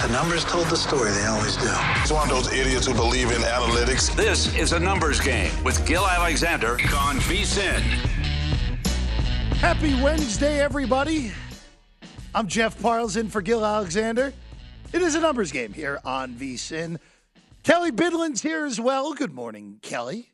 The numbers told the story. They always do. He's one of those idiots who believe in analytics. This is a numbers game with Gil Alexander on VSiN. Happy Wednesday, everybody. I'm Jeff Parles in for Gil Alexander. It is a numbers game here on VSiN. Kelley Bydlon's here as well. Good morning, Kelley.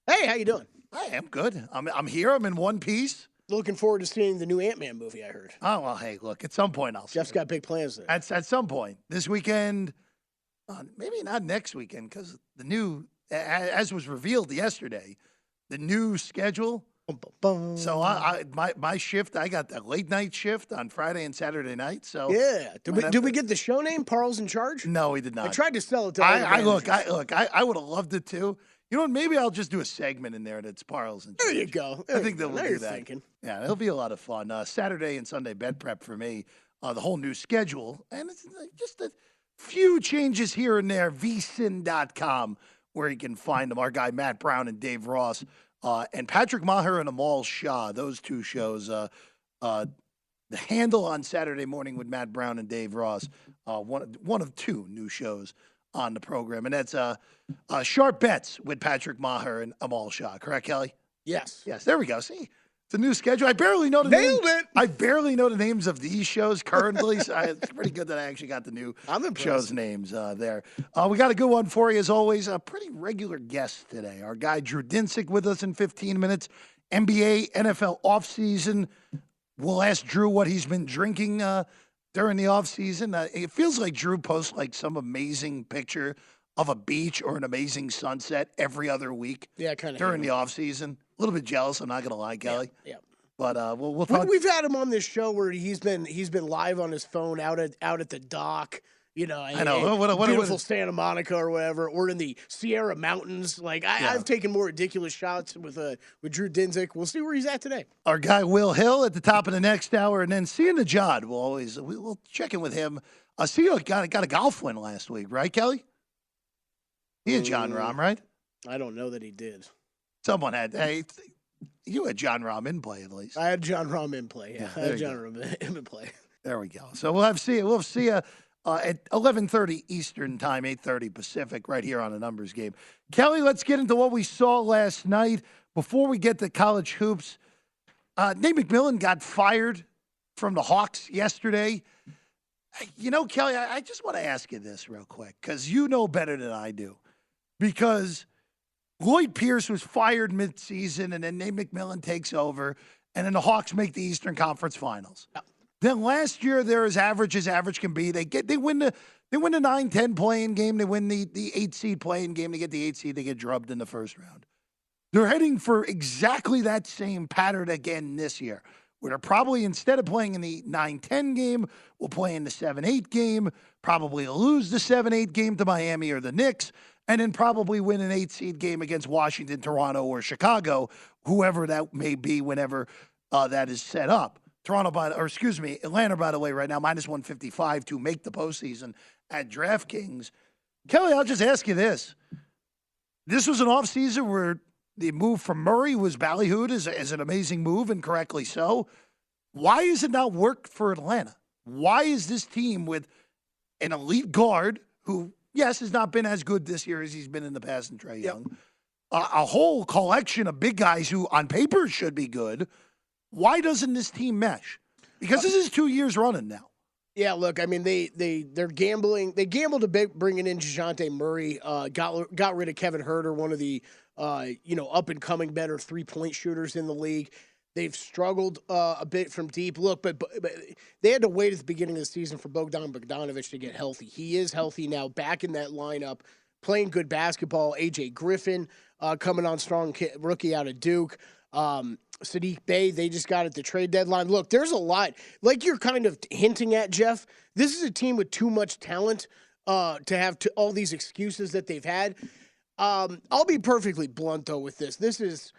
Hey, how you doing? I am good. I'm here. I'm in one piece. Looking forward to seeing the new Ant-Man movie, I heard. Oh, well, hey, look, at some point I'll see Jeff's got big plans there. At some point. This weekend, maybe not next weekend, because the new, as was revealed yesterday, the new schedule. So my shift, I got the late night shift on Friday and Saturday night. So yeah, did we get the show name? Parles in Charge? No, we did not. I tried to sell it to I would have loved it too. You know what? Maybe I'll just do a segment in there that's Parles and Charge. There you go. I think that we'll do that. Thinking. Yeah, it'll be a lot of fun. Saturday and Sunday bed prep for me. The whole new schedule, and it's just a few changes here and there. VSiN.com, where you can find them. Our guy Matt Brown and Dave Ross. And Patrick Maher and Amal Shah, those two shows. The Handle on Saturday morning with Matt Brown and Dave Ross, one of two new shows on the program. And that's Sharp Bets with Patrick Maher and Amal Shah. Correct, Kelley? Yes. Yes, there we go. See, it's a new schedule. I barely know the Nailed it. I barely know the names of these shows currently, so it's pretty good that I actually got the new shows' names there. We got a good one for you, as always. A pretty regular guest today. Our guy Drew Dinsick with us in 15 minutes. NBA, NFL offseason. We'll ask Drew what he's been drinking during the offseason. It feels like Drew posts like some amazing picture of a beach or an amazing sunset every other week. Yeah, kind of during the offseason. A little bit jealous. I'm not gonna lie, Kelley. Yeah. But we'll talk. We've had him on this show where he's been live on his phone out at the dock. You know, I know. What beautiful Santa Monica or whatever, or in the Sierra Mountains. Like I've taken more ridiculous shots with Drew Dinsick. We'll see where he's at today. Our guy Will Hill at the top of the next hour, and then seeing the Jod. We'll check in with him. See, you got a golf win last week, right, Kelley? He had John Rahm, right? I don't know that he did. Someone had. Hey, you had John Rahm in play at least. I had John Rahm in play. Yeah, I had John Rahm in play. There we go. So we'll see you at 11:30 Eastern time, 8:30 Pacific, right here on a numbers game. Kelley, let's get into what we saw last night. Before we get to college hoops, Nate McMillan got fired from the Hawks yesterday. You know, Kelley, I just want to ask you this real quick, because you know better than I do. Because Lloyd Pierce was fired midseason, and then Nate McMillan takes over, and then the Hawks make the Eastern Conference Finals. Yep. Then last year, they're as average can be. They win the 9-10 play-in game. They win the 8-seed play-in game. They get the 8 seed. They get drubbed in the first round. They're heading for exactly that same pattern again this year, where they're probably, instead of playing in the 9-10 game, will play in the 7-8 game, probably lose the 7-8 game to Miami or the Knicks, and then probably win an 8-seed game against Washington, Toronto, or Chicago, whoever that may be whenever that is set up. Atlanta, by the way, right now, minus 155 to make the postseason at DraftKings. Kelley, I'll just ask you this. This was an offseason where the move from Murray was ballyhooed as an amazing move, and correctly so. Why is it not worked for Atlanta? Why is this team with an elite guard who, yes, has not been as good this year as he's been in the past in Trae Young, a whole collection of big guys who on paper should be good, why doesn't this team mesh? Because this is 2 years running now. Yeah, look, I mean, they're gambling. They gambled a bit bringing in DeJounte Murray, got rid of Kevin Huerter, one of the up-and-coming better three-point shooters in the league. They've struggled a bit from deep. Look, but they had to wait at the beginning of the season for Bogdan Bogdanović to get healthy. He is healthy now, back in that lineup, playing good basketball. A.J. Griffin coming on strong, rookie out of Duke. Sadiq Bey, they just got at the trade deadline. Look, there's a lot. Like you're kind of hinting at, Jeff, this is a team with too much talent to have all these excuses that they've had. I'll be perfectly blunt, though, with this.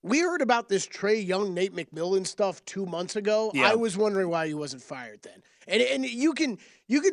We heard about this Trae Young, Nate McMillan stuff 2 months ago. Yeah. I was wondering why he wasn't fired then. And you can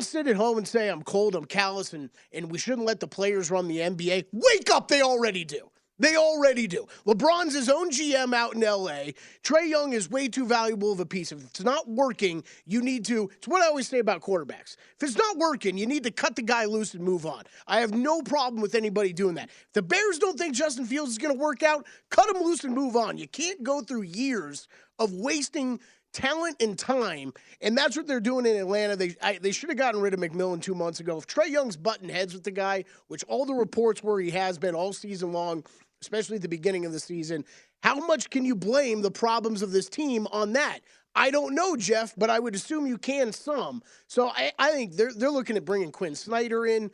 sit at home and say I'm cold, I'm callous, and we shouldn't let the players run the NBA. Wake up, they already do. They already do. LeBron's his own GM out in L.A. Trae Young is way too valuable of a piece. If it's not working, you need to – it's what I always say about quarterbacks. If it's not working, you need to cut the guy loose and move on. I have no problem with anybody doing that. If the Bears don't think Justin Fields is going to work out, cut him loose and move on. You can't go through years of wasting talent and time, and that's what they're doing in Atlanta. They should have gotten rid of McMillan 2 months ago. If Trae Young's butting heads with the guy, which all the reports were he has been all season long – especially at the beginning of the season, how much can you blame the problems of this team on that? I don't know, Jeff, but I would assume you can some. So I think they're looking at bringing Quinn Snyder in.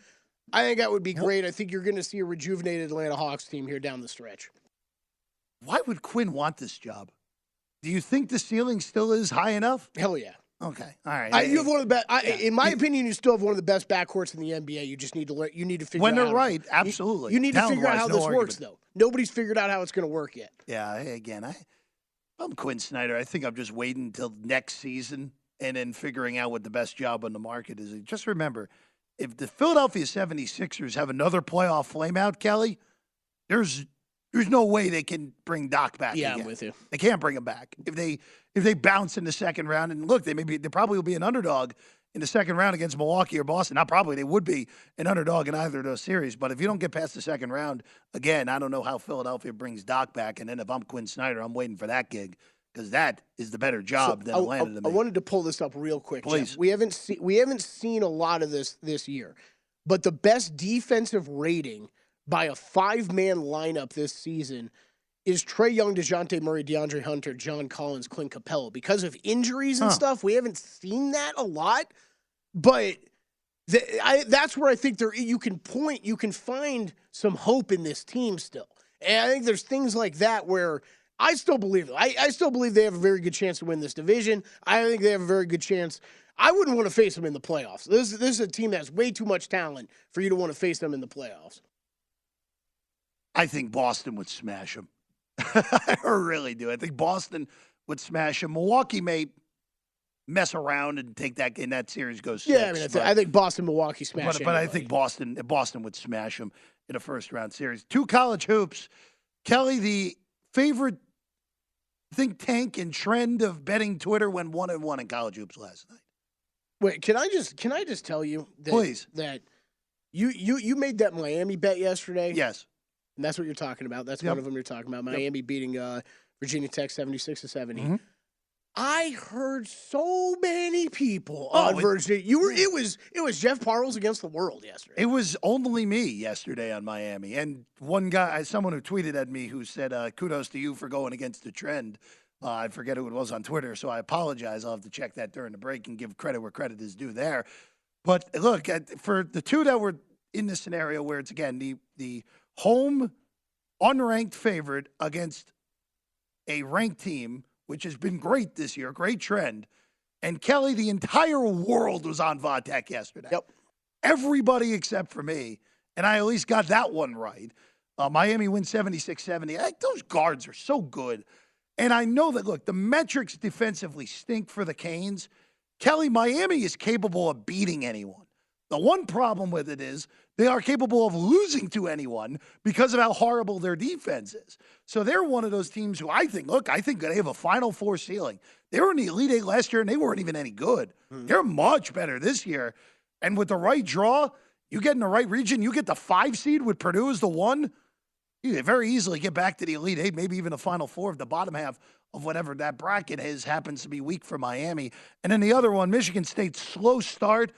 I think that would be great. I think you're going to see a rejuvenated Atlanta Hawks team here down the stretch. Why would Quinn want this job? Do you think the ceiling still is high enough? Hell yeah. Okay, all right. You have one of the best. In my opinion, you still have one of the best backcourts in the NBA. You just need to learn. You need to figure when out they're right. Absolutely. You need to figure out how this argument. works, though. Nobody's figured out how it's going to work yet. Yeah. Again, I'm Quinn Snyder. I think I'm just waiting until next season and then figuring out what the best job on the market is. Just remember, if the Philadelphia 76ers have another playoff flameout, Kelley, there's no way they can bring Doc back. Yeah, again. I'm with you. They can't bring him back. If they bounce in the second round, and look, they probably will be an underdog in the second round against Milwaukee or Boston. Not probably, they would be an underdog in either of those series. But if you don't get past the second round, again, I don't know how Philadelphia brings Doc back. And then if I'm Quinn Snyder, I'm waiting for that gig because that is the better job than Atlanta to me. I wanted to pull this up real quick. Please. Jeff. We haven't seen a lot of this year, but the best defensive rating by a 5-man lineup this season is Trae Young, DeJounte Murray, DeAndre Hunter, John Collins, Clint Capella. Because of injuries and stuff, we haven't seen that a lot. But that's where I think you can find some hope in this team still. And I think there's things like that where I still believe it. I still believe they have a very good chance to win this division. I think they have a very good chance. I wouldn't want to face them in the playoffs. This is a team that has way too much talent for you to want to face them in the playoffs. I think Boston would smash them. I really do. I think Boston would smash them. Milwaukee may mess around and take that in that series goes 6. Yeah, I think Boston, Milwaukee smash. But I think Boston would smash them in a first-round series. 2 college hoops. Kelley, the favorite think tank and trend of betting Twitter went 1-1 in college hoops last night. Wait, can I just tell you that, please, that you made that Miami bet yesterday? Yes. And that's what you're talking about. That's one of them you're talking about. Miami beating Virginia Tech 76-70. Mm-hmm. I heard so many people on Virginia. It was Jeff Parles against the world yesterday. It was only me yesterday on Miami. And one guy, someone who tweeted at me who said, kudos to you for going against the trend. I forget who it was on Twitter, so I apologize. I'll have to check that during the break and give credit where credit is due there. But look, for the two that were in this scenario where it's, again, the home unranked favorite against a ranked team, which has been great this year, great trend. And Kelley, the entire world was on Vodtech yesterday. Yep. Everybody except for me. And I at least got that one right. Miami wins 76-70. Those guards are so good. And I know that, look, the metrics defensively stink for the Canes. Kelley, Miami is capable of beating anyone. The one problem with it is they are capable of losing to anyone because of how horrible their defense is. So they're one of those teams who I think they have a Final Four ceiling. They were in the Elite Eight last year, and they weren't even any good. Mm-hmm. They're much better this year. And with the right draw, you get in the right region, you get the 5 seed with Purdue as the 1, you can very easily get back to the Elite Eight, maybe even the Final Four if the bottom half of whatever that bracket is happens to be weak for Miami. And then the other one, Michigan State, slow start,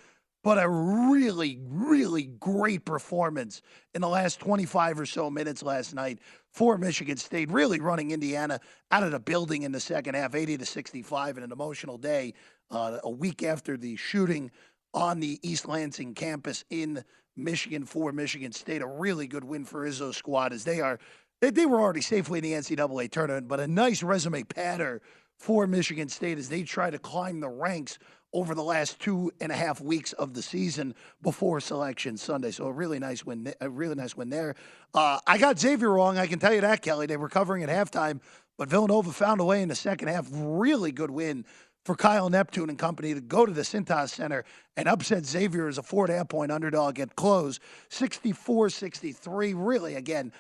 but a really, really great performance in the last 25 or so minutes last night for Michigan State, really running Indiana out of the building in the second half, 80-65, in an emotional day, a week after the shooting on the East Lansing campus in Michigan for Michigan State. A really good win for Izzo's squad as they were already safely in the NCAA tournament, but a nice resume patter for Michigan State as they try to climb the ranks over the last 2.5 weeks of the season before Selection Sunday. So a really nice win there. I got Xavier wrong. I can tell you that, Kelley. They were covering at halftime, but Villanova found a way in the second half. Really good win for Kyle Neptune and company to go to the Cintas Center and upset Xavier as a 4.5-point underdog at close, 64-63. Really, again,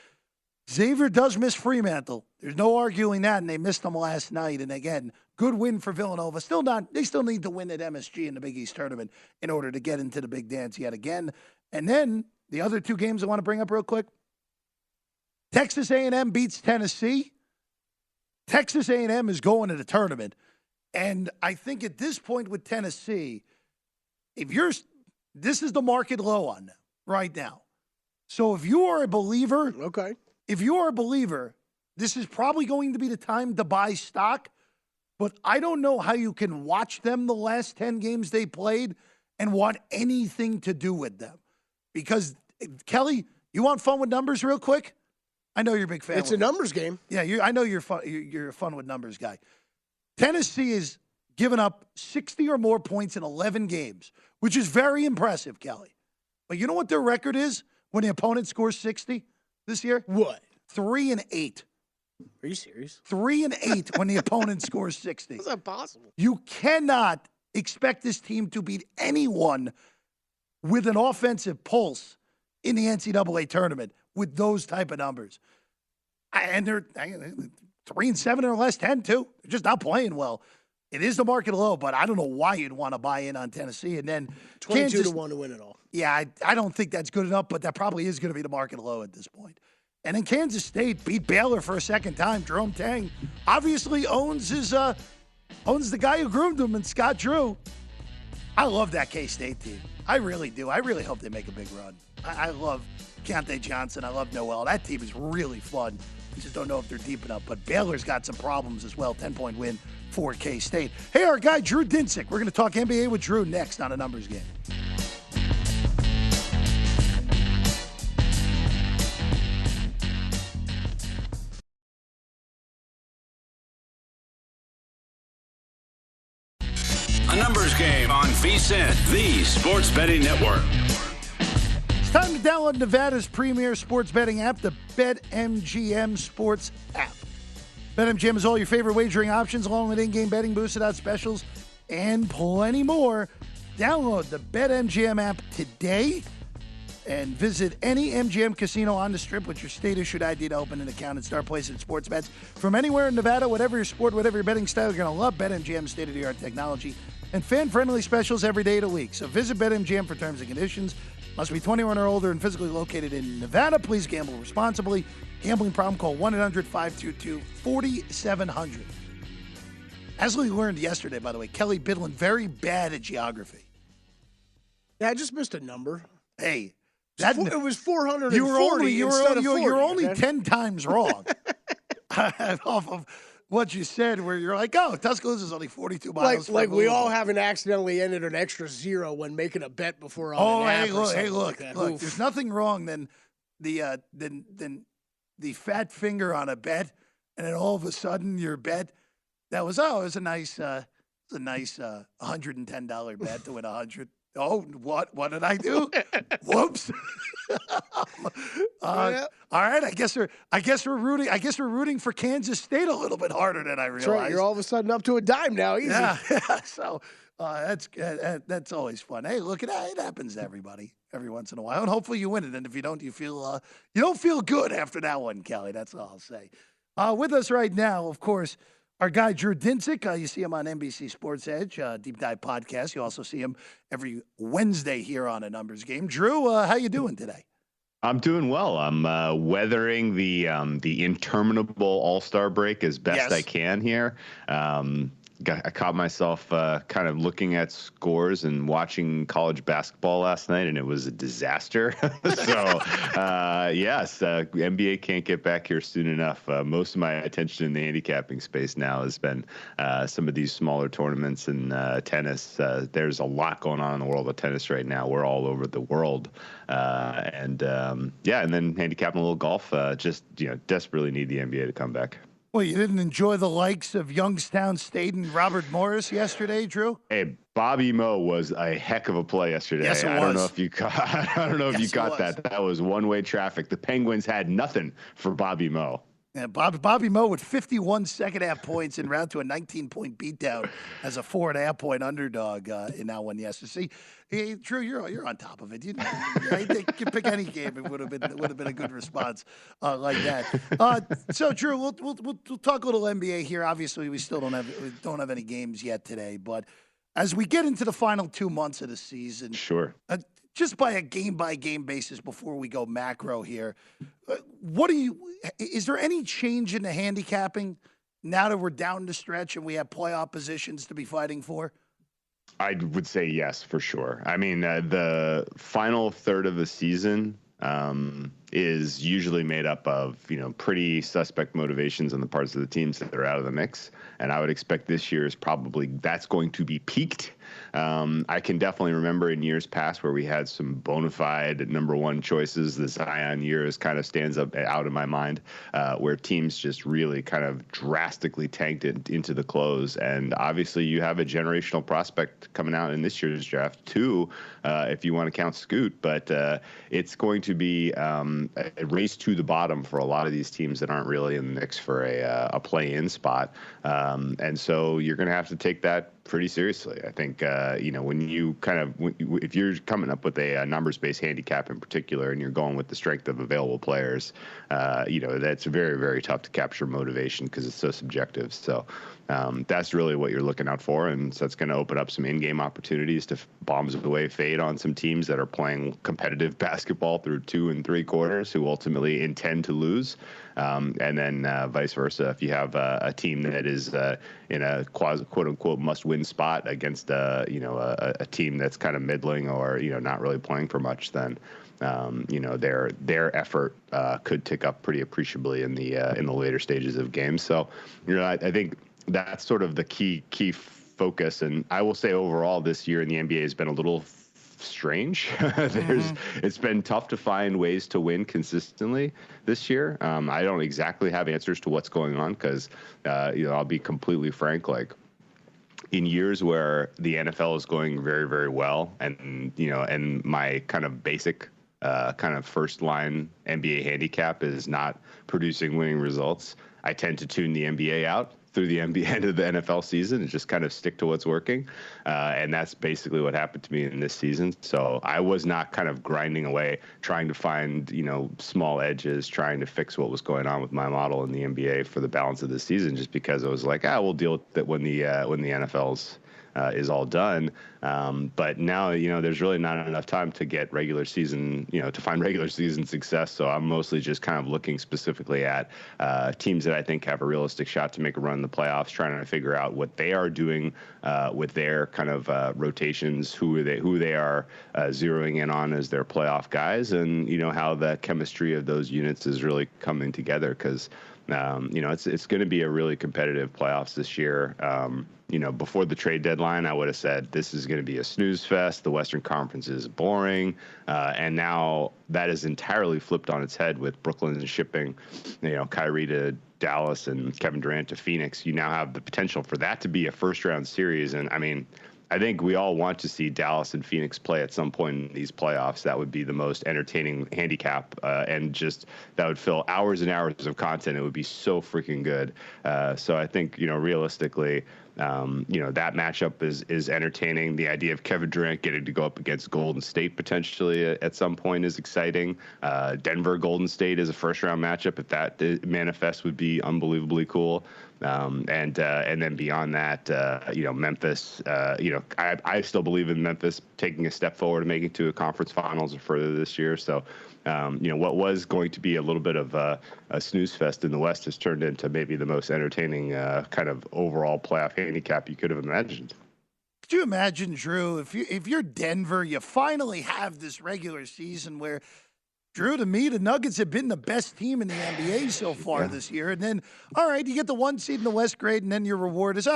Xavier does miss Fremantle. There's no arguing that, and they missed them last night. And again, good win for Villanova. They still need to win at MSG in the Big East tournament in order to get into the big dance yet again. And then the other two games I want to bring up real quick. Texas A&M beats Tennessee. Texas A&M is going to the tournament. And I think at this point with Tennessee, this is the market low on them right now. So if you are a believer, Okay. If you are a believer, this is probably going to be the time to buy stock. But I don't know how you can watch them the last 10 games they played and want anything to do with them. Because, Kelley, you want fun with numbers real quick? I know you're a big fan. It's a numbers game. Yeah, I know you're a fun with numbers guy. Tennessee has given up 60 or more points in 11 games, which is very impressive, Kelley. But you know what their record is when the opponent scores 60 this year? What? 3-8. Are you serious? 3-8 when the opponent scores 60. How's that possible? You cannot expect this team to beat anyone with an offensive pulse in the NCAA tournament with those type of numbers. And they're 3-7 in their last 10, too. They're just not playing well. It is the market low, but I don't know why you'd want to buy in on Tennessee. And then 22-1 to win it all. Yeah, I don't think that's good enough, but that probably is going to be the market low at this point. And then Kansas State beat Baylor for a second time. Jerome Tang obviously owns the guy who groomed him, and Scott Drew. I love that K-State team. I really do. I really hope they make a big run. I love Keontae Johnson. I love Noel. That team is really fun. I just don't know if they're deep enough. But Baylor's got some problems as well. 10-point win for K-State. Hey, our guy Drew Dinsick. We're going to talk NBA with Drew next on A Numbers Game. A Numbers Game on VSiN, the Sports Betting Network. It's time to download Nevada's premier sports betting app, the BetMGM Sports app. BetMGM has all your favorite wagering options, along with in-game betting, boosted odds specials, and plenty more. Download the BetMGM app today and visit any MGM casino on the Strip with your state-issued ID to open an account and start placing sports bets from anywhere in Nevada. Whatever your sport, whatever your betting style, you're going to love BetMGM's state-of-the-art technology and fan-friendly specials every day of the week. So visit BetMGM for terms and conditions. Must be 21 or older and physically located in Nevada. Please gamble responsibly. Gambling problem, call 1-800-522-4700. As we learned yesterday, by the way, Kelley Bydlon, very bad at geography. Yeah, I just missed a number. Hey. It was 440 you were only okay? 10 times wrong off of what you said, where you're like, oh, Tuscaloosa is only 42 miles. Like we all haven't accidentally entered an extra zero when making a bet before on an app look. Oof. There's nothing wrong than the fat finger on a bet, and then all of a sudden your bet it was a nice $110 bet to win 100. Oh, what did I do? Whoops. Yeah. All right. I guess we're rooting for Kansas State a little bit harder than I realized. That's right. You're all of a sudden up to a dime now. Easy. Yeah. So that's always fun. Hey, look at that. It happens to everybody every once in a while, and hopefully you win it. And if you don't, you don't feel good after that one, Kelley. That's all I'll say. With us right now, of course, our guy, Drew Dinsick. You see him on NBC Sports Edge, Deep Dive Podcast. You also see him every Wednesday here on A Numbers Game. Drew, how you doing today? I'm doing well. I'm weathering the interminable All-Star break as best I can here. I caught myself kind of looking at scores and watching college basketball last night, and it was a disaster. So, yes, NBA can't get back here soon enough. Most of my attention in the handicapping space now has been some of these smaller tournaments and tennis. There's a lot going on in the world of tennis right now. We're all over the world. And then handicapping a little golf. Desperately need the NBA to come back. Well, you didn't enjoy the likes of Youngstown State and Robert Morris yesterday, Drew? Hey, Bobby Moe was a heck of a play yesterday. Yes, it was. I don't know if you caught that. That was one-way traffic. The Penguins had nothing for Bobby Moe. Yeah, Bobby Moe with 51 second-half points en route to a 19-point beatdown as a 4.5-point underdog in that one. Yes, see, hey, Drew, you're on top of it. I think you pick any game, it would have been a good response like that. So, Drew, we'll talk a little NBA here. Obviously, we still don't have any games yet today, but as we get into the final 2 months of the season, sure. Just by a game-by-game basis before we go macro here, is there any change in the handicapping now that we're down the stretch and we have playoff positions to be fighting for? I would say yes, for sure. I mean, the final third of the season is usually made up of, pretty suspect motivations on the parts of the teams that are out of the mix. And I would expect this year is probably that's going to be peaked. I can definitely remember in years past where we had some bona fide number one choices. The Zion year kind of stands out in my mind, where teams just really kind of drastically tanked it into the close. And obviously you have a generational prospect coming out in this year's draft too, if you want to count Scoot. But it's going to be a race to the bottom for a lot of these teams that aren't really in the mix for a play-in spot. And so you're going to have to take that pretty seriously. I think, when you if you're coming up with a numbers-based handicap in particular, and you're going with the strength of available players, that's very, very tough to capture motivation because it's so subjective. So that's really what you're looking out for. And so it's going to open up some in-game opportunities to bombs away fade on some teams that are playing competitive basketball through 2 and 3 quarters who ultimately intend to lose. And then vice versa, if you have a team that is in a quote-unquote must-win spot against a team that's kind of middling or not really playing for much, then their effort could tick up pretty appreciably in the later stages of games. So I think that's sort of the key focus. And I will say overall this year in the NBA has been a little strange. It's been tough to find ways to win consistently this year. I don't exactly have answers to what's going on because, I'll be completely frank, like in years where the NFL is going very, very well and my kind of basic kind of first line NBA handicap is not producing winning results, I tend to tune the NBA out through the end of the NFL season and just kind of stick to what's working. And that's basically what happened to me in this season. So I was not kind of grinding away, trying to find, small edges, trying to fix what was going on with my model in the NBA for the balance of the season, just because I was like, we'll deal with it when the NFL's is all done. But now, there's really not enough time to get regular season, to find regular season success. So I'm mostly just kind of looking specifically at teams that I think have a realistic shot to make a run in the playoffs, trying to figure out what they are doing with their kind of rotations, who they are zeroing in on as their playoff guys, and, how the chemistry of those units is really coming together. Because, it's going to be a really competitive playoffs this year. Before the trade deadline, I would have said this is going to be a snooze fest. The Western Conference is boring. And now that is entirely flipped on its head with Brooklyn shipping, Kyrie to Dallas and Kevin Durant to Phoenix. You now have the potential for that to be a first-round series. And, I think we all want to see Dallas and Phoenix play at some point in these playoffs. That would be the most entertaining handicap, and just that would fill hours and hours of content. It would be so freaking good. So I think, realistically, that matchup is entertaining. The idea of Kevin Durant getting to go up against Golden State potentially at some point is exciting. Denver Golden State is a first-round matchup. If that manifests, would be unbelievably cool. And then beyond that, Memphis, I still believe in Memphis taking a step forward and making it to a conference finals or further this year. So, what was going to be a little bit of a snooze fest in the West has turned into maybe the most entertaining kind of overall playoff handicap you could have imagined. Could you imagine, Drew, if you're Denver, you finally have this regular season where, Drew, to me, the Nuggets have been the best team in the NBA so far this year. And then, all right, you get the 1 seed in the West grade, and then your reward is,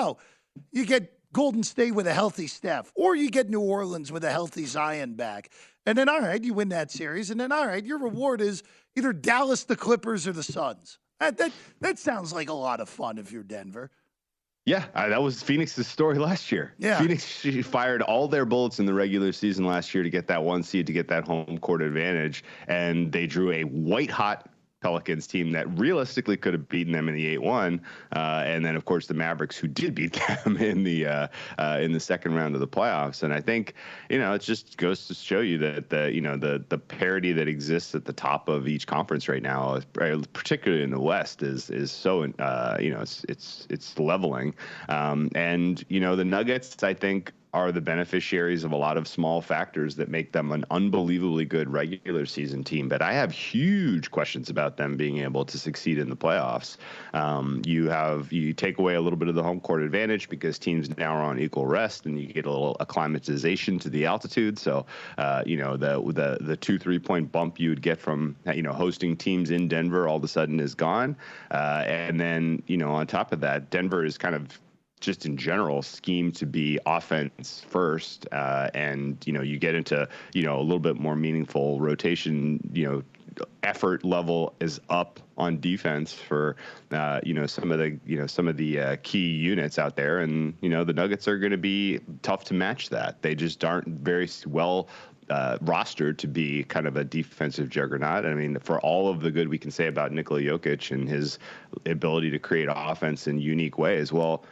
you get Golden State with a healthy Steph, or you get New Orleans with a healthy Zion back. And then, all right, you win that series. And then, all right, your reward is either Dallas, the Clippers, or the Suns. That sounds like a lot of fun if you're Denver. Yeah, that was Phoenix's story last year. Yeah. Phoenix fired all their bullets in the regular season last year to get that 1 seed, to get that home court advantage. And they drew a white-hot Pelicans team that realistically could have beaten them in the 8-1, and then of course the Mavericks, who did beat them in the second round of the playoffs. And I think it just goes to show you that the parity that exists at the top of each conference right now, particularly in the West, is so it's leveling. And the Nuggets, I think, are the beneficiaries of a lot of small factors that make them an unbelievably good regular season team. But I have huge questions about them being able to succeed in the playoffs. You take away a little bit of the home court advantage because teams now are on equal rest, and you get a little acclimatization to the altitude. So, the 2-3 point bump you would get from, hosting teams in Denver all of a sudden is gone. And then, on top of that, Denver is kind of just in general schemed to be offense first, and you get into a little bit more meaningful rotation. Effort level is up on defense for some of the key units out there, and the Nuggets are going to be tough to match that. They just aren't very well rostered to be kind of a defensive juggernaut. I mean, for all of the good we can say about Nikola Jokic and his ability to create offense in unique ways, well,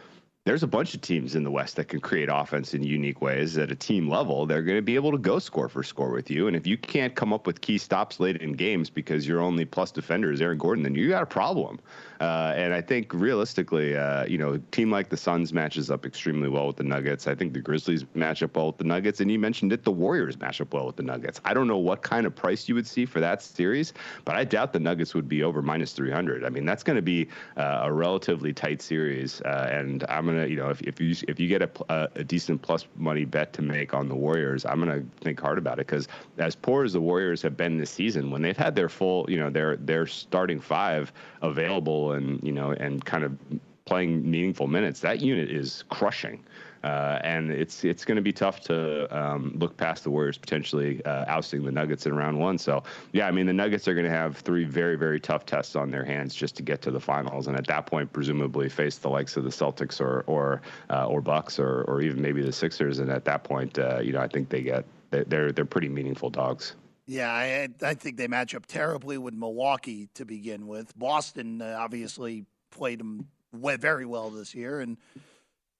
there's a bunch of teams in the West that can create offense in unique ways. At a team level, they're going to be able to go score for score with you. And if you can't come up with key stops late in games because your only plus defender is Aaron Gordon, then you got a problem. And I think realistically, a team like the Suns matches up extremely well with the Nuggets. I think the Grizzlies match up well with the Nuggets. And you mentioned it, the Warriors match up well with the Nuggets. I don't know what kind of price you would see for that series, but I doubt the Nuggets would be over minus 300. I mean, that's going to be a relatively tight series. And I'm going to, if you get a decent plus money bet to make on the Warriors, I'm going to think hard about it, because as poor as the Warriors have been this season, when they've had their full, their starting five available and kind of playing meaningful minutes, that unit is crushing. And it's going to be tough to look past the Warriors potentially ousting the Nuggets in round one. So, yeah, I mean, the Nuggets are going to have three very, very tough tests on their hands just to get to the finals. And at that point, presumably face the likes of the Celtics or Bucks or even maybe the Sixers. And at that point, I think they're pretty meaningful dogs. Yeah, I think they match up terribly with Milwaukee to begin with. Boston obviously played them very well this year. And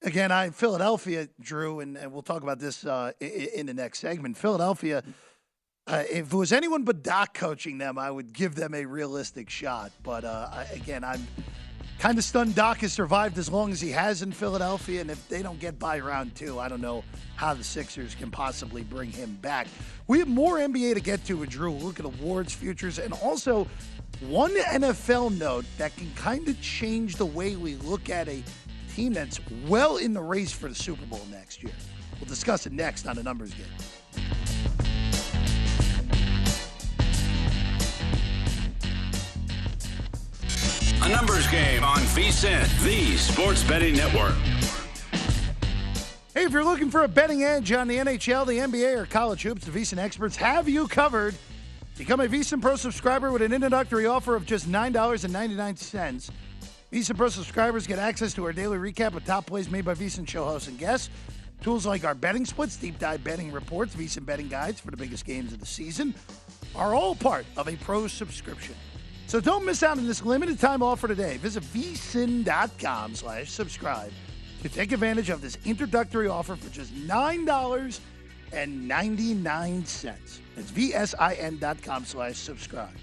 again, Philadelphia, Drew, and we'll talk about this in the next segment. Philadelphia, if it was anyone but Doc coaching them, I would give them a realistic shot. But again, I'm kind of stunned Doc has survived as long as he has in Philadelphia. And if they don't get by round two, I don't know how the Sixers can possibly bring him back. We have more NBA to get to with Drew. We'll look at awards, futures, and also one NFL note that can kind of change the way we look at a team that's well in the race for the Super Bowl next year. We'll discuss it next on The Numbers Game. A Numbers Game on VSiN, the Sports Betting Network. Hey, if you're looking for a betting edge on the NHL, the NBA, or college hoops, the VSiN experts have you covered. Become a VSiN Pro subscriber with an introductory offer of just $9.99. VSiN Pro subscribers get access to our daily recap of top plays made by VSiN show hosts and guests. Tools like our betting splits, deep dive betting reports, VSiN betting guides for the biggest games of the season are all part of a pro subscription. So don't miss out on this limited time offer today. Visit vsin.com/subscribe to take advantage of this introductory offer for just $9.99. It's vsin.com/subscribe.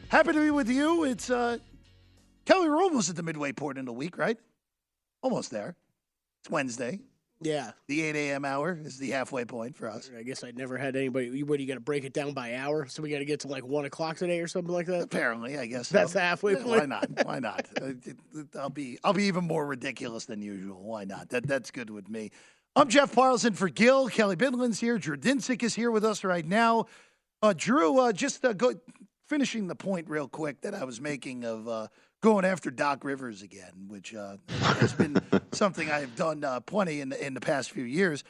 Happy to be with you. It's Kelley, we're almost at the midway point in the week, right? Almost there. It's Wednesday. Yeah. The 8 a.m. hour is the halfway point for us. I guess I never had anybody. What, you got to break it down by hour? So we got to get to like 1 o'clock today or something like that? Apparently, I guess that's so. the halfway point. Why not? Why not? I'll be even more ridiculous than usual. Why not? That's good with me. I'm Jeff Parles in for Gil. Kelley Bydlon's here. Drew Dinsick is here with us right now. Drew, finishing the point real quick that I was making of going after Doc Rivers again, which has been something I have done plenty in the past few years.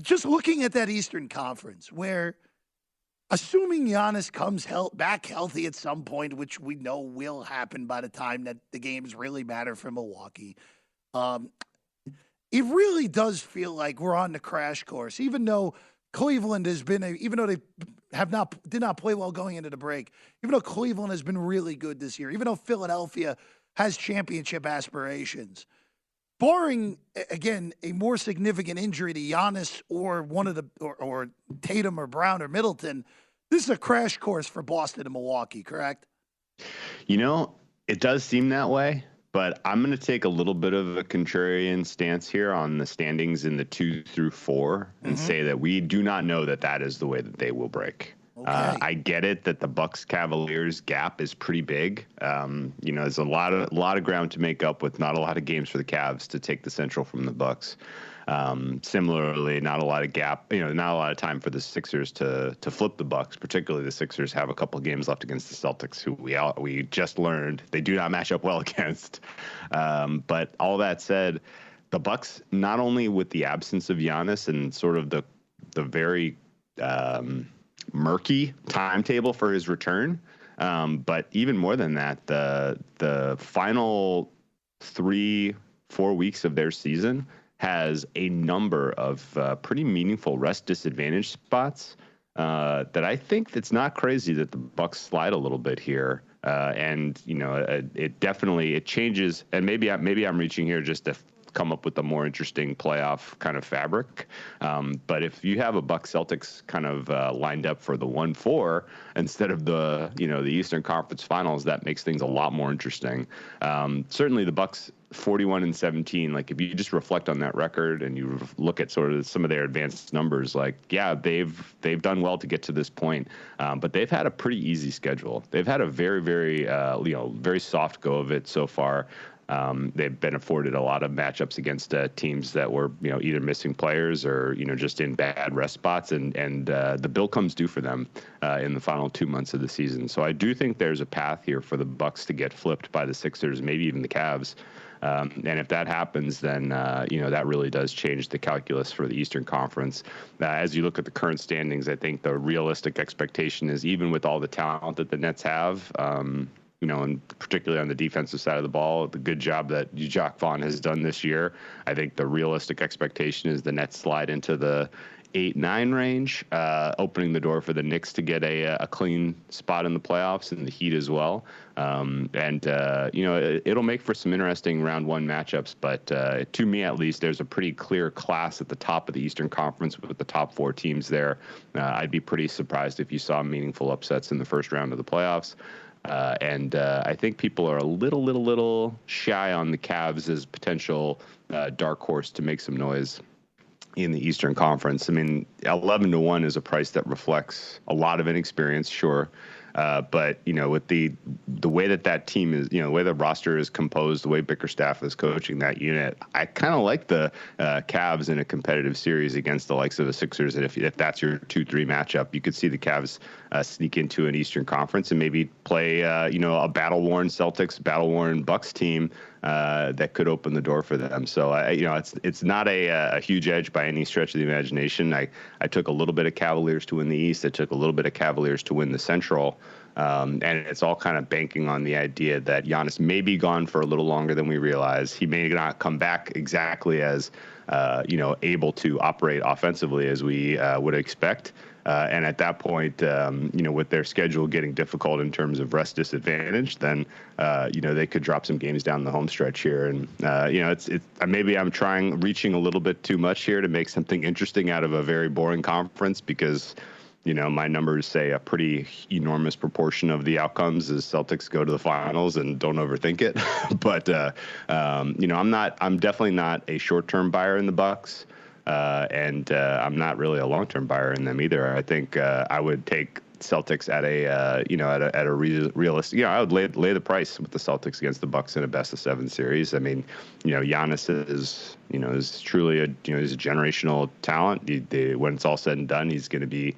Just looking at that Eastern Conference, where assuming Giannis comes back healthy at some point, which we know will happen by the time that the games really matter for Milwaukee, it really does feel like we're on the crash course, even though Cleveland has been even though they did not play well going into the break, even though Cleveland has been really good this year, even though Philadelphia has championship aspirations, barring again a more significant injury to Giannis or one of the or Tatum or Brown or Middleton, this is a crash course for Boston and Milwaukee, correct? It does seem that way. But I'm going to take a little bit of a contrarian stance here on the standings in the 2 through 4 and say that we do not know that is the way that they will break. Okay. I get it that the Bucks Cavaliers gap is pretty big. There's a lot of ground to make up with not a lot of games for the Cavs to take the Central from the Bucks. Similarly, not a lot of gap, not a lot of time for the Sixers to flip the Bucks. Particularly, the Sixers have a couple of games left against the Celtics, who we just learned they do not match up well against. But all that said, the Bucks, not only with the absence of Giannis and sort of the very murky timetable for his return, but even more than that, the final 3-4 weeks of their season has a number of pretty meaningful rest disadvantage spots that I think it's not crazy that the Bucks slide a little bit here. It changes. And maybe I'm reaching here just to come up with a more interesting playoff kind of fabric. But if you have a Bucks Celtics kind of lined up for the 1-4 instead of the Eastern Conference Finals, that makes things a lot more interesting. Certainly the Bucks 41-17, like if you just reflect on that record and you look at sort of some of their advanced numbers, like, yeah, they've done well to get to this point, but they've had a pretty easy schedule. They've had a very, very, very soft go of it so far. They've been afforded a lot of matchups against teams that were, either missing players or, just in bad rest spots. And the bill comes due for them in the final 2 months of the season. So I do think there's a path here for the Bucks to get flipped by the Sixers, maybe even the Cavs. And if that happens, then, that really does change the calculus for the Eastern Conference. As you look at the current standings, I think the realistic expectation is, even with all the talent that the Nets have, and particularly on the defensive side of the ball, the good job that Jacques Vaughn has done this year, I think the realistic expectation is the Nets slide into the 8-9 range, opening the door for the Knicks to get a clean spot in the playoffs, and the Heat as well. It'll make for some interesting round one matchups, but to me at least, there's a pretty clear class at the top of the Eastern Conference with the top 4 teams there. I'd be pretty surprised if you saw meaningful upsets in the first round of the playoffs. I think people are a little shy on the Cavs as potential dark horse to make some noise in the Eastern Conference. I mean, 11-1 is a price that reflects a lot of inexperience, sure. But, with the way that team is, the way the roster is composed, the way Bickerstaff is coaching that unit, I kind of like the Cavs in a competitive series against the likes of the Sixers. And if that's your 2-3 matchup, you could see the Cavs sneak into an Eastern Conference and maybe play, a battle-worn Celtics, battle-worn Bucks team that could open the door for them. So, it's not a huge edge by any stretch of the imagination. I took a little bit of Cavaliers to win the East. I took a little bit of Cavaliers to win the Central. And it's all kind of banking on the idea that Giannis may be gone for a little longer than we realize. He may not come back exactly as, able to operate offensively as we would expect. And at that point, with their schedule getting difficult in terms of rest disadvantage, then, they could drop some games down the home stretch here. And, maybe I'm reaching a little bit too much here to make something interesting out of a very boring conference, because my numbers say a pretty enormous proportion of the outcomes is Celtics go to the finals, and don't overthink it. But, I'm definitely not a short-term buyer in the Bucks. And I'm not really a long-term buyer in them either. I think I would take Celtics at a realistic. I would lay the price with the Celtics against the Bucks in a best-of-7 series. I mean, Giannis is truly he's a generational talent. When it's all said and done, he's going to be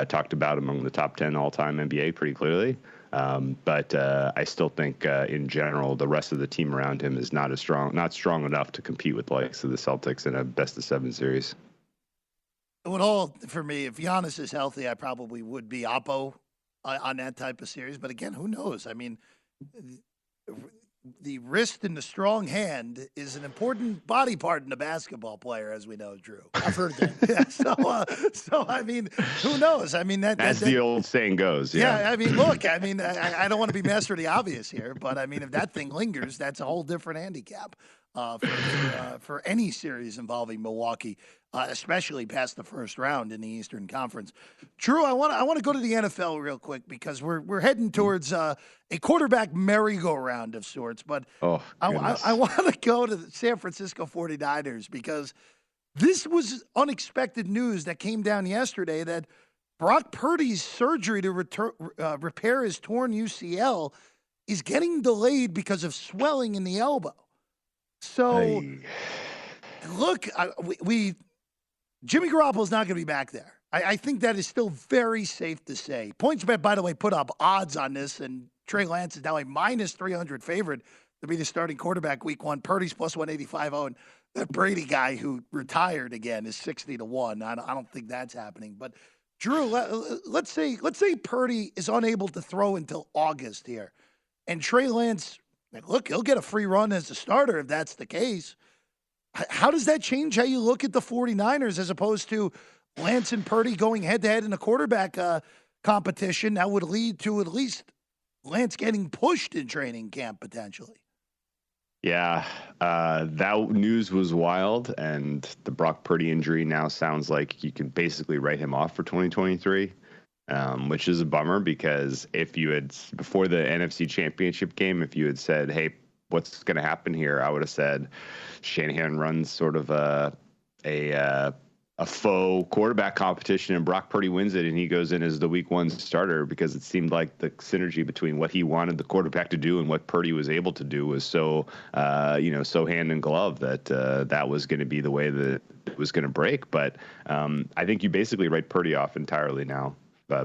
talked about among the top 10 all-time NBA pretty clearly. But I still think, in general, the rest of the team around him is not strong enough to compete with the likes of the Celtics in a best-of-7 series. For me, if Giannis is healthy, I probably would be oppo on that type of series. But again, who knows? I mean, the wrist and the strong hand is an important body part in a basketball player, as we know, Drew. I've heard that. Yeah, so I mean, who knows? I mean, as the old saying goes. Yeah, I mean, look, I mean, I don't want to be master of the obvious here, but I mean, if that thing lingers, that's a whole different handicap for any series involving Milwaukee, especially past the first round in the Eastern Conference. Drew, I want to go to the NFL real quick because we're heading towards a quarterback merry-go-round of sorts. But I want to go to the San Francisco 49ers because this was unexpected news that came down yesterday that Brock Purdy's surgery to repair his torn UCL is getting delayed because of swelling in the elbow. So, look, Jimmy Garoppolo's not going to be back there. I think that is still very safe to say. PointsBet, by the way, put up odds on this, and Trey Lance is now a minus 300 favorite to be the starting quarterback week 1. Purdy's plus 185. Oh, and that Brady guy who retired again is 60-1. I don't think that's happening. But, Drew, let's say Purdy is unable to throw until August here, and Trey Lance, look, he'll get a free run as a starter if that's the case. How does that change how you look at the 49ers as opposed to Lance and Purdy going head-to-head in a quarterback competition that would lead to at least Lance getting pushed in training camp potentially? Yeah, that news was wild, and the Brock Purdy injury now sounds like you can basically write him off for 2023. Which is a bummer because if you had, before the NFC Championship game, if you had said, hey, what's going to happen here, I would have said Shanahan runs sort of a faux quarterback competition and Brock Purdy wins it and he goes in as the week 1 starter because it seemed like the synergy between what he wanted the quarterback to do and what Purdy was able to do was so hand in glove that that was going to be the way that it was going to break. But I think you basically write Purdy off entirely now.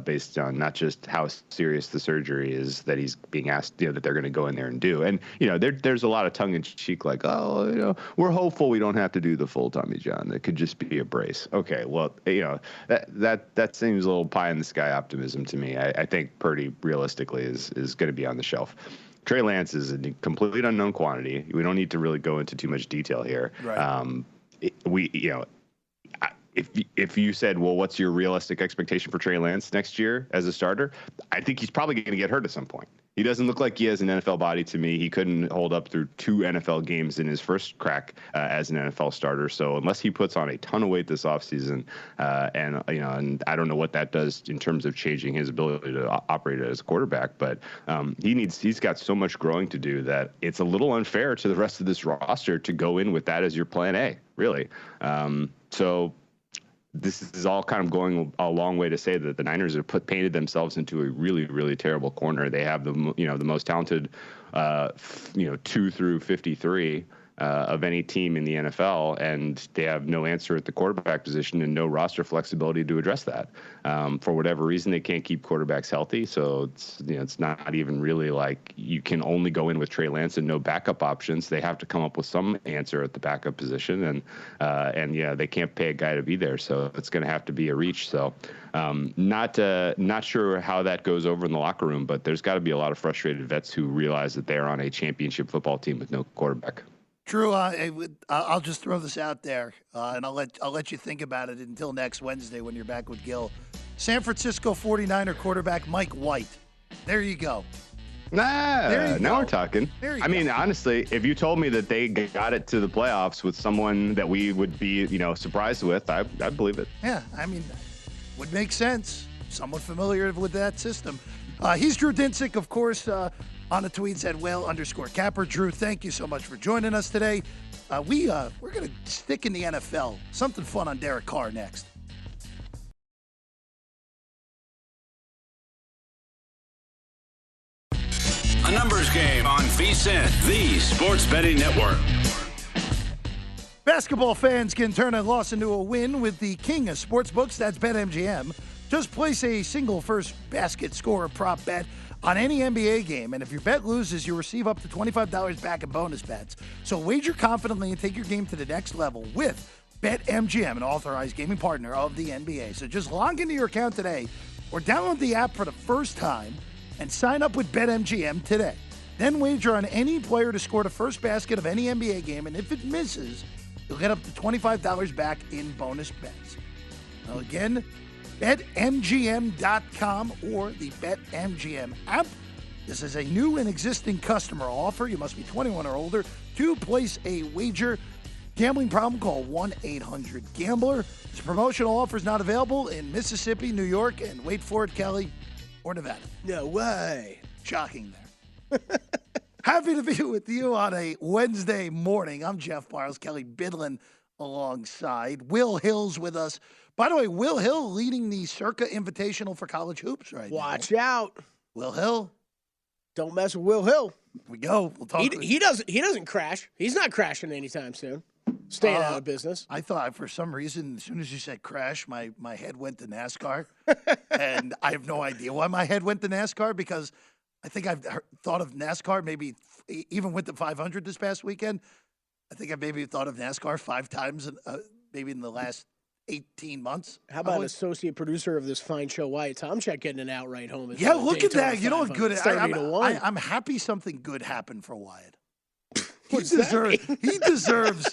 Based on not just how serious the surgery is that he's being asked, that they're going to go in there and do. And, there's a lot of tongue in cheek, like, we're hopeful we don't have to do the full Tommy John. It could just be a brace. Okay. Well, that seems a little pie in the sky optimism to me. I think Purdy realistically is going to be on the shelf. Trey Lance is a complete unknown quantity. We don't need to really go into too much detail here. Right. If you said, well, what's your realistic expectation for Trey Lance next year as a starter? I think he's probably going to get hurt at some point. He doesn't look like he has an NFL body to me. He couldn't hold up through 2 NFL games in his first crack as an NFL starter. So unless he puts on a ton of weight this offseason, and I don't know what that does in terms of changing his ability to operate as a quarterback, but he's got so much growing to do that it's a little unfair to the rest of this roster to go in with that as your plan A, really. So this is all kind of going a long way to say that the Niners have painted themselves into a really, really terrible corner. They have the most talented, 2 through 53 of any team in the NFL, and they have no answer at the quarterback position and no roster flexibility to address that. For whatever reason, they can't keep quarterbacks healthy, so it's not even really like you can only go in with Trey Lance and no backup options. They have to come up with some answer at the backup position, and they can't pay a guy to be there, so it's going to have to be a reach. So not sure how that goes over in the locker room, but there's got to be a lot of frustrated vets who realize that they are on a championship football team with no quarterback. Drew, I'll just throw this out there, and I'll let you think about it until next Wednesday when you're back with Gil. San Francisco 49er quarterback Mike White. There you go. Now we're talking. I mean, honestly, if you told me that they got it to the playoffs with someone that we would be, surprised with, I'd believe it. Yeah, I mean, would make sense. Somewhat familiar with that system. He's Drew Dinsick, of course. On the tweets at whale_capper. Drew, thank you so much for joining us today. We're going to stick in the NFL. Something fun on Derek Carr next. A numbers game on VSiN, the Sports Betting Network. Basketball fans can turn a loss into a win with the king of sportsbooks. That's BetMGM. Just place a single first basket score prop bet on any NBA game, and if your bet loses, you receive up to $25 back in bonus bets. So wager confidently and take your game to the next level with BetMGM, an authorized gaming partner of the NBA. So just log into your account today or download the app for the first time and sign up with BetMGM today. Then wager on any player to score the first basket of any NBA game, and if it misses, you'll get up to $25 back in bonus bets. Now again, BetMGM.com or the BetMGM app. This is a new and existing customer offer. You must be 21 or older to place a wager. Gambling problem? Call 1-800-GAMBLER. This promotional offer is not available in Mississippi, New York, and wait for it, Kelley, or Nevada. No way. Shocking there. Happy to be with you on a Wednesday morning. I'm Jeff Parles, Kelley Bydlon alongside. Will Hill's with us. By the way, Will Hill leading the Circa Invitational for college hoops right now. Watch out. Will Hill. Don't mess with Will Hill. Here we go. We'll talk. He doesn't crash. He's not crashing anytime soon. Staying out of business. I thought for some reason, as soon as you said crash, my head went to NASCAR. And I have no idea why my head went to NASCAR, because I think I've thought of NASCAR maybe even with the 500 this past weekend. I think I maybe thought of NASCAR 5 times maybe in the last 18 months. How about associate producer of this fine show, Wyatt Tomchek, getting an outright home? Yeah, look at that. You know what good? 30-1. I'm happy something good happened for Wyatt. He deserves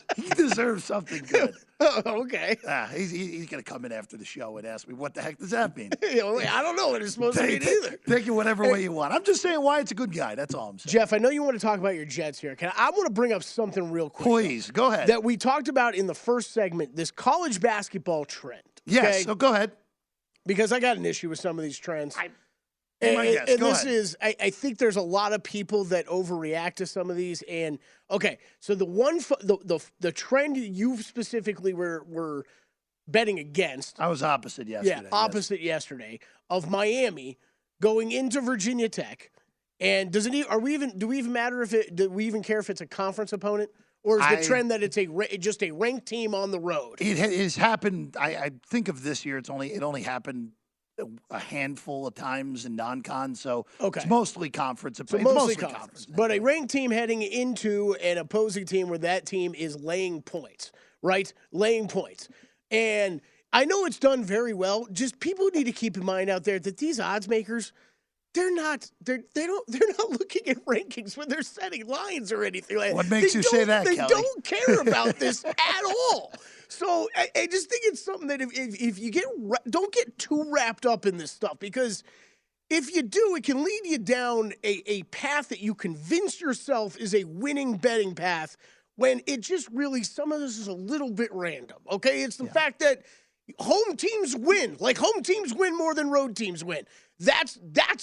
something good. Oh, okay. He's going to come in after the show and ask me, what the heck does that mean? I don't know what it's supposed to mean either. Take it whatever way you want. I'm just saying Wyatt's a good guy. That's all I'm saying. Jeff, I know you want to talk about your Jets here. I want to bring up something real quick. Please, go ahead. That we talked about in the first segment, this college basketball trend. Yes, okay? so go ahead. Because I got an issue with some of these trends. I think there's a lot of people that overreact to some of these. And okay, so the trend you specifically were betting against. I was opposite yesterday. Yeah, opposite yesterday of Miami going into Virginia Tech. And do we even matter do we even care if it's a conference opponent? Or is the trend that it's just a ranked team on the road? It has happened. I think of this year. It only happened a handful of times in non-con, so it's mostly conference. It's mostly conference. But a ranked team heading into an opposing team where that team is laying points, right? Laying points. And I know it's done very well. Just people need to keep in mind out there that these odds makers, they're not looking at rankings when they're setting lines or anything like that. What makes you say that, Kelley? They don't care about this at all. So I just think it's something that if you don't get too wrapped up in this stuff, because if you do, it can lead you down a path that you convince yourself is a winning betting path when it just really, some of this is a little bit random, okay? It's the fact that home teams win. Like, home teams win more than road teams win. That's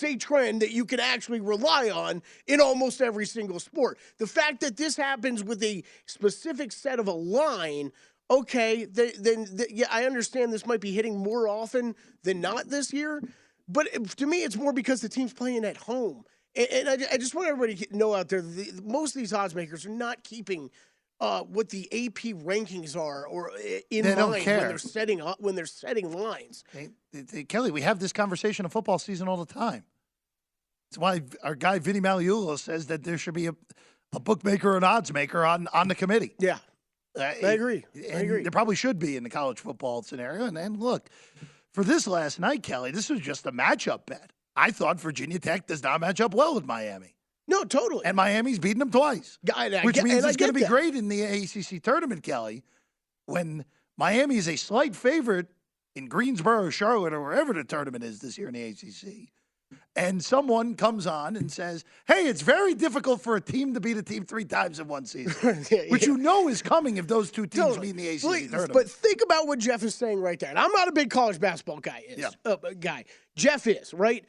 a trend that you can actually rely on in almost every single sport. The fact that this happens with a specific set of a line, okay, then I understand this might be hitting more often than not this year. But to me, it's more because the team's playing at home. And I just want everybody to know out there, most of these odds makers are not keeping what the AP rankings are or in mind when they're setting lines. Kelley, we have this conversation in football season all the time. That's why our guy Vinny Magliulo says that there should be a bookmaker or an odds maker on the committee. Yeah. I agree. There probably should be in the college football scenario. And look, for this last night, Kelley, this was just a matchup bet. I thought Virginia Tech does not match up well with Miami. No, totally. And Miami's beaten them twice, which means it's going to be great in the ACC tournament, Kelley, when Miami is a slight favorite in Greensboro, Charlotte, or wherever the tournament is this year in the ACC. And someone comes on and says, hey, it's very difficult for a team to beat a team 3 times in one season, which you know is coming if those two teams meet in the ACC tournament. But think about what Jeff is saying right there. And I'm not a big college basketball guy. Jeff is, right?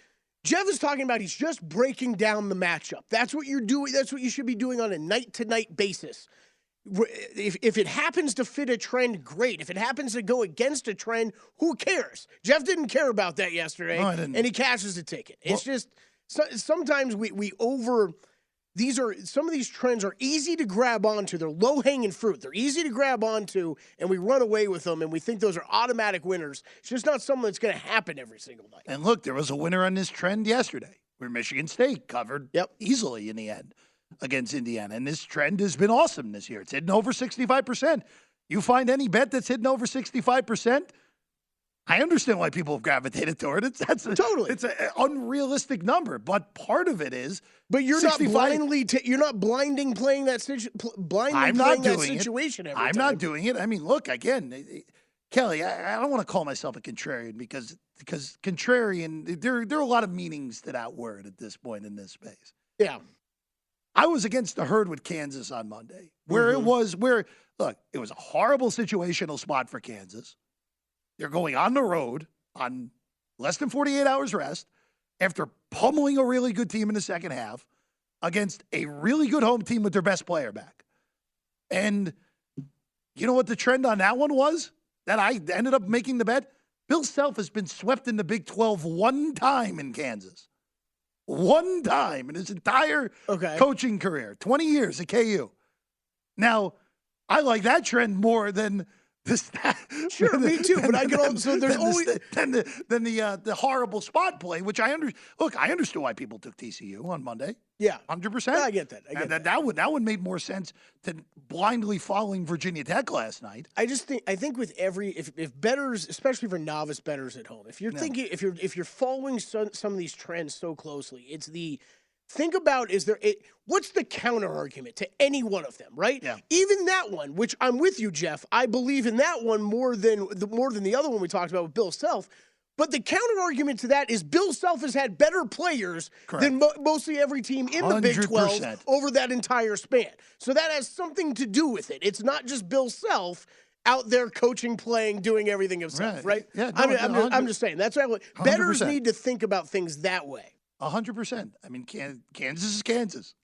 Jeff is talking about he's just breaking down the matchup. That's what you're doing. That's what you should be doing on a night-to-night basis. If it happens to fit a trend, great. If it happens to go against a trend, who cares? Jeff didn't care about that yesterday, and he cashes the ticket. It's just sometimes some of these trends are easy to grab onto. They're low-hanging fruit. They're easy to grab onto, and we run away with them, and we think those are automatic winners. It's just not something that's going to happen every single night. And look, there was a winner on this trend yesterday, where Michigan State covered easily in the end against Indiana. And this trend has been awesome this year. It's hitting over 65%. You find any bet that's hitting over 65%, I understand why people have gravitated toward it. It's an unrealistic number, but part of it is. But you're 65, not you're not blinding playing that situation. Every I'm time. not doing it. I mean, look again, Kelley. I don't want to call myself a contrarian because contrarian. There are a lot of meanings to that word at this point in this space. Yeah. I was against the herd with Kansas on Monday, where it was a horrible situational spot for Kansas. They're going on the road on less than 48 hours rest after pummeling a really good team in the second half against a really good home team with their best player back. And you know what the trend on that one was? That I ended up making the bet? Bill Self has been swept in the Big 12 one time in Kansas. One time in his entire coaching career, 20 years at KU. Now, I like that trend more than this. Sure, me too. But I can also there's always the horrible spot play, which I understood why people took TCU on Monday. Yeah, 100%. I get that. That would made more sense than blindly following Virginia Tech last night. I think with every if bettors, especially for novice bettors at home, if you're thinking if you're following some of these trends so closely, it's the think about what's the counter argument to any one of them, right? Yeah. Even that one, which I'm with you, Jeff. I believe in that one more than the other one we talked about with Bill Self. But the counter argument to that is Bill Self has had better players than mostly every team in the Big 12 over that entire span. So that has something to do with it. It's not just Bill Self out there coaching, playing, doing everything himself, right? Yeah, no, I'm just saying. That's why bettors need to think about things that way. 100%. I mean, Kansas is Kansas.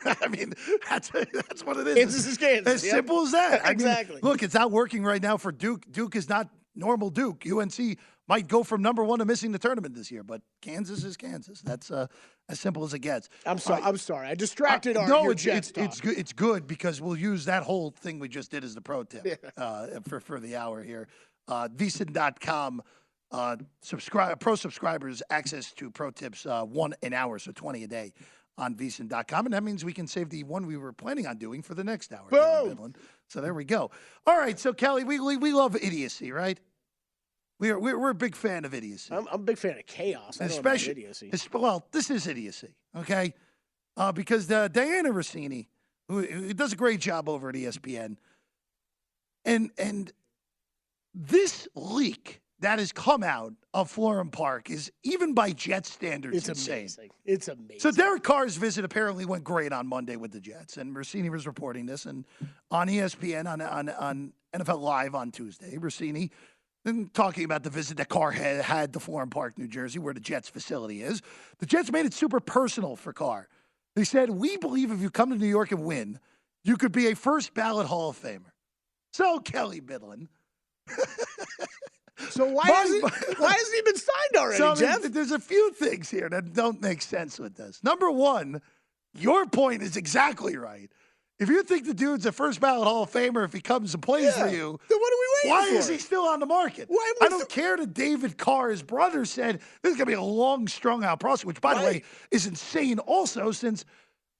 I mean, that's what it is. Kansas is Kansas. As simple as that. Exactly. I mean, look, it's not working right now for Duke. Duke is not normal Duke. UNC might go from number 1 to missing the tournament this year, but Kansas is Kansas. That's as simple as it gets. I'm sorry. I distracted your Jets talk. It's good. It's good because we'll use that whole thing we just did as the pro tip for the hour here. VSiN.com. Pro subscribers access to pro tips 1 an hour, so 20 a day on VSiN.com, and that means we can save the one we were planning on doing for the next hour. Boom! So there we go. All right, so Kelley, we love idiocy, right? We're a big fan of idiocy. I'm a big fan of chaos. Especially idiocy. Well, this is idiocy, okay? Because Diana Rossini, who does a great job over at ESPN, and this leak that has come out of Florham Park is, even by Jets standards, insane. It's amazing. So Derek Carr's visit apparently went great on Monday with the Jets, and Rossini was reporting this, and on ESPN on NFL Live on Tuesday, Rossini talking about the visit that Carr had to Florham Park, New Jersey, where the Jets facility is. The Jets made it super personal for Carr. They said, "We believe if you come to New York and win, you could be a first ballot Hall of Famer." So Kelley Bydlon. So why hasn't he been signed already, Jeff? There's a few things here that don't make sense with this. Number one, your point is exactly right. If you think the dude's a first ballot Hall of Famer if he comes and plays for you, then what are we waiting for? Why is he still on the market? I don't care that David Carr, his brother, said this is going to be a long, strung-out process, which, by the way, is insane also, since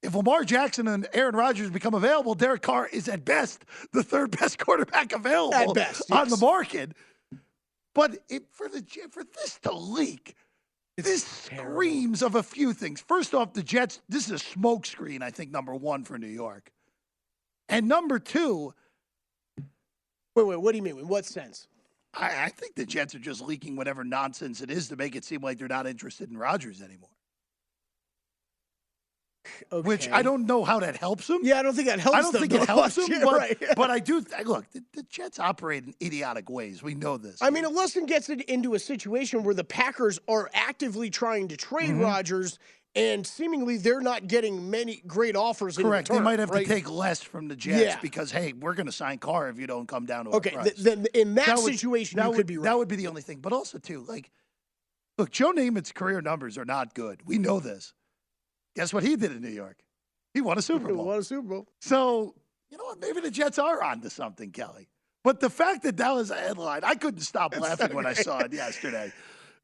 if Lamar Jackson and Aaron Rodgers become available, Derek Carr is at best the third best quarterback available on the market. But for this to leak, this screams of a few things. First off, the Jets, this is a smokescreen, I think, number one for New York. And number two. Wait, what do you mean? In what sense? I think the Jets are just leaking whatever nonsense it is to make it seem like they're not interested in Rodgers anymore. Okay. Which I don't know how that helps them. Yeah, I don't think that helps them. I don't think it helps them, right. But I do. Look, the Jets operate in idiotic ways. We know this. I mean, unless it gets into a situation where the Packers are actively trying to trade Rodgers, and seemingly they're not getting many great offers in return. They might have to take less from the Jets because, hey, we're going to sign Carr if you don't come down to our price. Then in that situation, you could be right. That would be the only thing. But also, too, look, Joe Namath's career numbers are not good. We know this. Guess what he did in New York? He won a Super Bowl. So, you know what? Maybe the Jets are onto something, Kelley. But the fact that was a headline, I couldn't stop laughing when I saw it yesterday.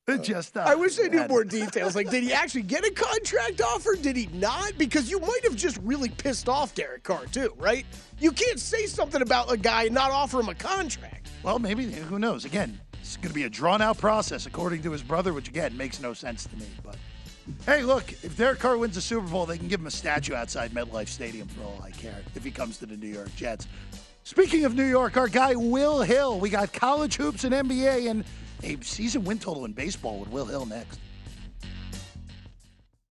I wish I knew more details. Like, did he actually get a contract offer? Did he not? Because you might have just really pissed off Derek Carr, too, right? You can't say something about a guy and not offer him a contract. Well, maybe. Who knows? Again, It's going to be a drawn-out process, according to his brother, which, again, makes no sense to me. But, hey, look, if Derek Carr wins the Super Bowl, they can give him a statue outside MetLife Stadium for all I care if he comes to the New York Jets. Speaking of New York, our guy Will Hill. We got college hoops and NBA and a season win total in baseball with Will Hill next.